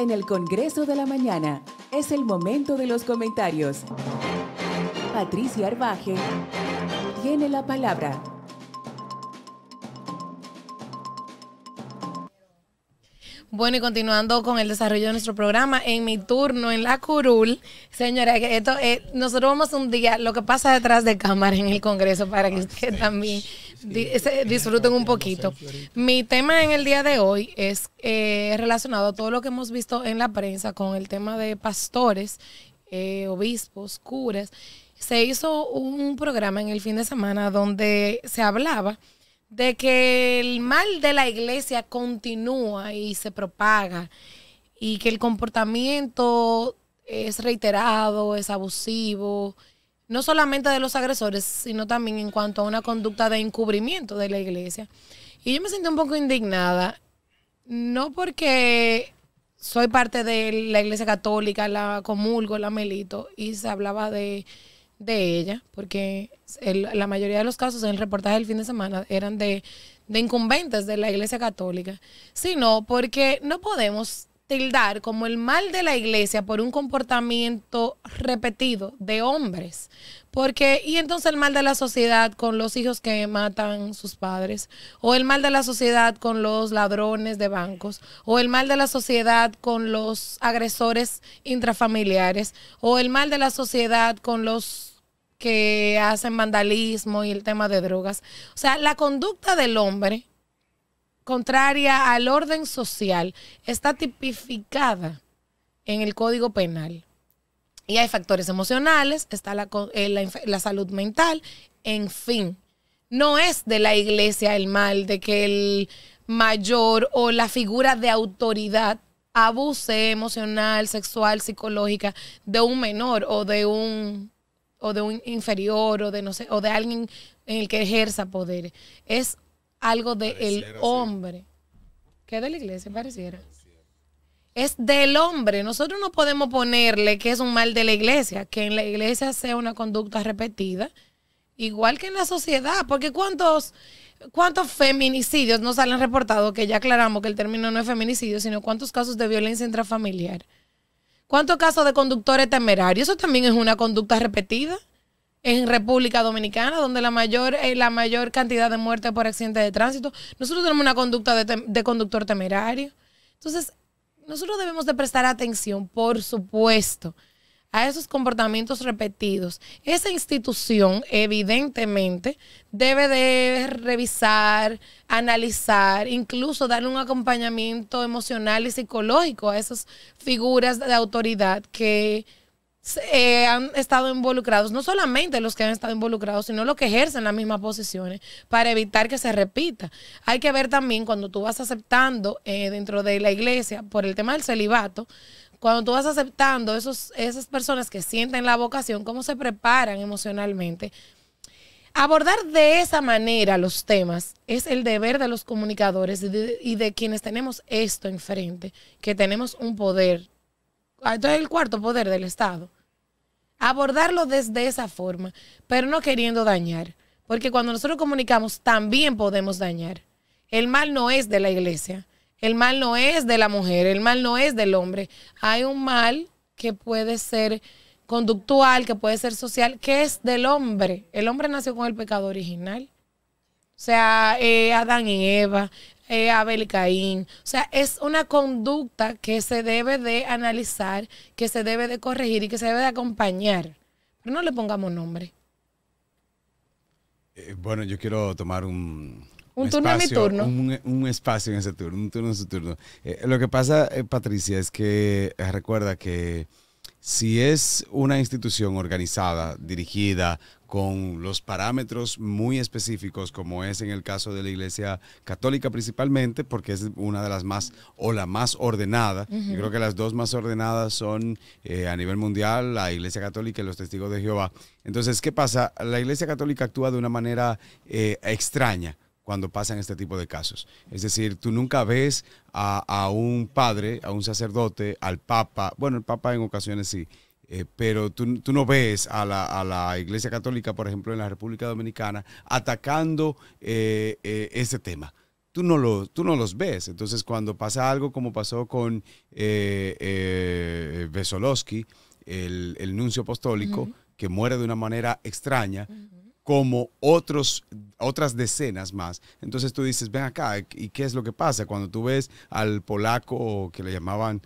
En el Congreso de la Mañana es el momento de los comentarios. Patricia Arbaje tiene la palabra. Bueno, y continuando con el desarrollo de nuestro programa, en mi turno en la curul, señora, que esto nosotros vamos un día lo que pasa detrás de cámara en el Congreso para que ustedes también disfruten un poquito. Mi tema en el día de hoy es relacionado a todo lo que hemos visto en la prensa con el tema de pastores, obispos, curas. Se hizo un programa en el fin de semana donde se hablaba de que el mal de la iglesia continúa y se propaga y que el comportamiento es reiterado, es abusivo, no solamente de los agresores, sino también en cuanto a una conducta de encubrimiento de la iglesia. Y yo me sentí un poco indignada, no porque soy parte de la iglesia católica, la comulgo, la milito, y se hablaba de ella, porque la mayoría de los casos en el reportaje del fin de semana eran de incumbentes de la iglesia católica, sino porque no podemos tildar como el mal de la iglesia por un comportamiento repetido de hombres, porque y entonces el mal de la sociedad con los hijos que matan sus padres, o el mal de la sociedad con los ladrones de bancos, o el mal de la sociedad con los agresores intrafamiliares, o el mal de la sociedad con los que hacen vandalismo y el tema de drogas. O sea, la conducta del hombre contraria al orden social está tipificada en el Código Penal. Y hay factores emocionales, está la salud mental, en fin. No es de la iglesia el mal de que el mayor o la figura de autoridad abuse emocional, sexual, psicológica de un menor o de un inferior o de no sé, o de alguien en el que ejerza poder. Es algo del hombre. ¿Qué de la iglesia pareciera? Es del hombre. Nosotros no podemos ponerle que es un mal de la iglesia, que en la iglesia sea una conducta repetida, igual que en la sociedad, porque ¿cuántos feminicidios no salen reportados? Que ya aclaramos que el término no es feminicidio, sino cuántos casos de violencia intrafamiliar. ¿Cuántos casos de conductores temerarios? Eso también es una conducta repetida en República Dominicana, donde la mayor cantidad de muertes por accidentes de tránsito. Nosotros tenemos una conducta de conductor temerario. Entonces, nosotros debemos de prestar atención, por supuesto, a esos comportamientos repetidos. Esa institución, evidentemente, debe de revisar, analizar, incluso darle un acompañamiento emocional y psicológico a esas figuras de autoridad que han estado involucrados, no solamente los que han estado involucrados, sino los que ejercen las mismas posiciones, para evitar que se repita. Hay que ver también cuando tú vas aceptando dentro de la iglesia, por el tema del celibato, cuando tú vas aceptando esas personas que sienten la vocación, cómo se preparan emocionalmente. Abordar de esa manera los temas es el deber de los comunicadores y de quienes tenemos esto enfrente, que tenemos un poder. Esto es el cuarto poder del Estado. Abordarlo desde esa forma, pero no queriendo dañar, porque cuando nosotros comunicamos también podemos dañar. El mal no es de la iglesia. El mal no es de la mujer, el mal no es del hombre. Hay un mal que puede ser conductual, que puede ser social, que es del hombre. El hombre nació con el pecado original. O sea, Adán y Eva, Abel y Caín. O sea, es una conducta que se debe de analizar, que se debe de corregir y que se debe de acompañar. Pero no le pongamos nombre. Bueno, yo quiero tomar un turno espacio, en mi turno. Un espacio en ese turno, un turno en su turno. Lo que pasa, Patricia, es que recuerda que si es una institución organizada, dirigida, con los parámetros muy específicos, como es en el caso de la Iglesia Católica principalmente, porque es una de las más, o la más ordenada. Yo creo que las dos más ordenadas son a nivel mundial, la Iglesia Católica y los Testigos de Jehová. Entonces, ¿qué pasa? La Iglesia Católica actúa de una manera extraña cuando pasan este tipo de casos. Es decir, tú nunca ves a un padre, a un sacerdote, al papa, bueno, el papa en ocasiones sí, pero tú no ves a la Iglesia Católica, por ejemplo, en la República Dominicana, atacando ese tema. tú no los ves. Entonces, cuando pasa algo como pasó con Vesolowski, el nuncio apostólico, que muere de una manera extraña, como otras decenas más. Entonces tú dices, ven acá, ¿y qué es lo que pasa? Cuando tú ves al polaco que le llamaban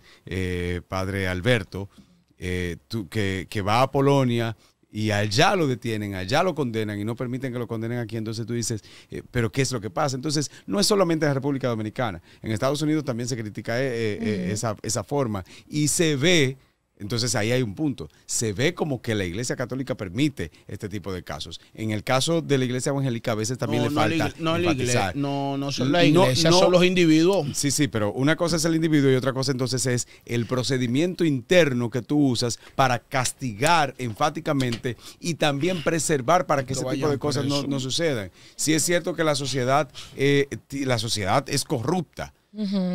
Padre Alberto, que va a Polonia, y allá lo detienen, allá lo condenan y no permiten que lo condenen aquí. Entonces tú dices, ¿pero qué es lo que pasa? Entonces, no es solamente en la República Dominicana. En Estados Unidos también se critica esa forma. Y se ve, entonces ahí hay un punto, se ve como que la Iglesia Católica permite este tipo de casos. En el caso de la Iglesia Evangélica a veces también le falta enfatizar. No son la Iglesia, son los individuos. Sí, pero una cosa es el individuo y otra cosa entonces es el procedimiento interno que tú usas para castigar enfáticamente y también preservar para que ese tipo de cosas no sucedan. Sí es cierto que la sociedad es corrupta,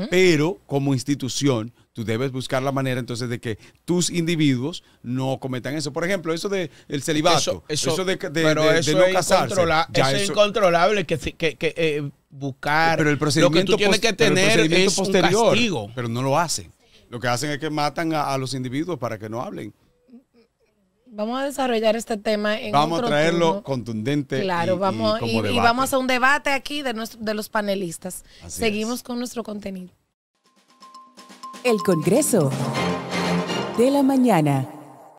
pero como institución tú debes buscar la manera entonces de que tus individuos no cometan eso. Por ejemplo, eso del celibato, eso de no casarse. Eso es incontrolable que buscar. Pero el procedimiento lo que tú tienes que tener es posterior, un castigo. Pero no lo hacen. Lo que hacen es que matan a los individuos para que no hablen. Vamos a desarrollar este tema en Vamos otro a traerlo turno. Contundente. Claro, vamos a hacer un debate aquí de los panelistas. Así Seguimos es. con nuestro contenido. El Congreso de la Mañana.